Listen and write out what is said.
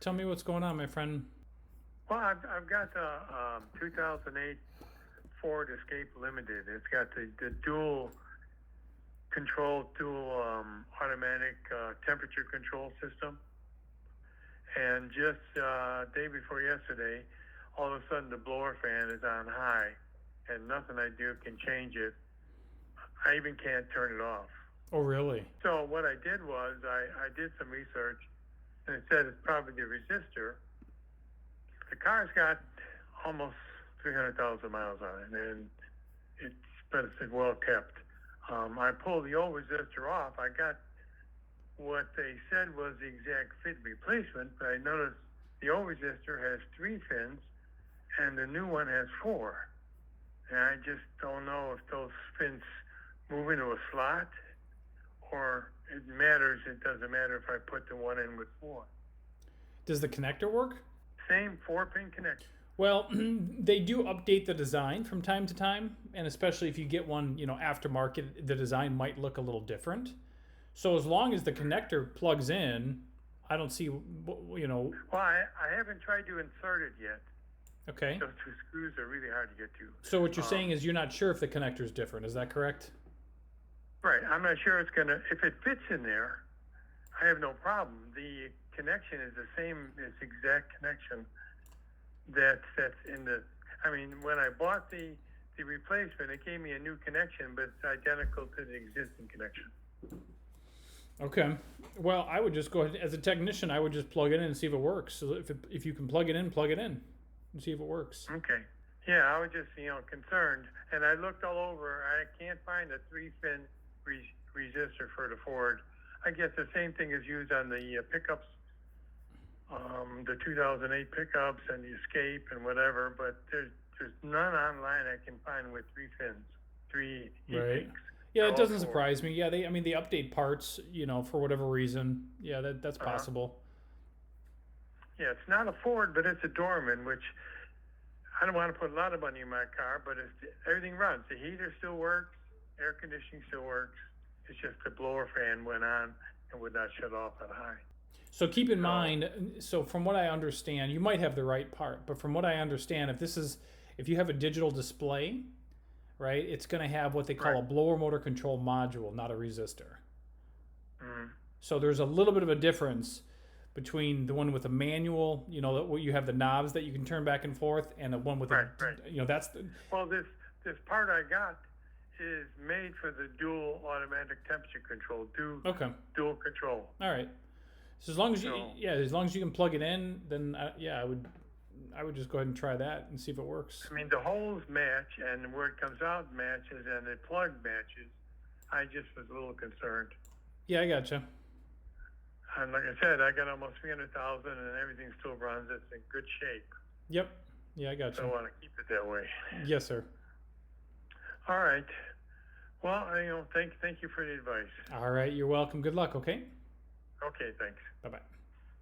Tell me what's going on, my friend. Well, I've got the 2008 Ford Escape Limited. It's got the dual control, automatic temperature control system. And just day before yesterday, all of a sudden the blower fan is on high, and nothing I do can change it. I even can't turn it off. Oh, really? So what I did was I did some research, and it said it's probably the resistor. The car's got almost 300,000 miles on it, and it's well kept. I pulled the old resistor off. I got what they said was the exact fit replacement, but I noticed the old resistor has 3 fins, and the new one has 4. And I just don't know if those fins move into a slot, or it matters. It doesn't matter if I put the one in with 4. Does the connector work? Same 4-pin connector. Well, they do update the design from time to time, and especially if you get one, aftermarket, the design might look a little different. So as long as the connector plugs in, I don't see, Well, I haven't tried to insert it yet. Okay. Those 2 screws are really hard to get to. So what you're saying is you're not sure if the connector is different. Is that correct? Right. I'm not sure if it fits in there, I have no problem. The connection is the same, it's exact connection that's in the, when I bought the replacement, it gave me a new connection, but it's identical to the existing connection. Okay. Well, I would just go ahead, as a technician, I would just plug it in and see if it works. So if you can plug it in and see if it works. Okay. Yeah, I was just, concerned. And I looked all over. I can't find a 3-fin resistor for the Ford. I guess the same thing is used on the pickups, the 2008 pickups and the Escape and whatever, but there's none online I can find with 3 fins, 3 Right. e-peaks. Yeah, it doesn't surprise me. Yeah, they update parts, for whatever reason. Yeah, that's Uh-huh. possible. Yeah, it's not a Ford, but it's a Dorman, which I don't want to put a lot of money in my car, but everything runs. The heater still works, air conditioning still works. It's just the blower fan went on and would not shut off at high. So keep in mind, so from what I understand, you might have the right part, but from what I understand, if you have a digital display, right, it's going to have what they call a blower motor control module, not a resistor. Mm-hmm. So there's a little bit of a difference between the one with a manual, where you have the knobs that you can turn back and forth, and the one with that's the. Well, this part I got is made for the dual automatic temperature control, dual control. All right. So as long as you can plug it in, then I would just go ahead and try that and see if it works. The holes match, and where it comes out matches, and the plug matches. I just was a little concerned. Yeah, I gotcha. And like I said, I got almost 300,000, and everything still runs. It's in good shape. Yep. Yeah, I gotcha. So I want to keep it that way. Yes, sir. All right. Well, thank you for the advice. All right, you're welcome. Good luck. Okay. Okay, thanks. Bye-bye.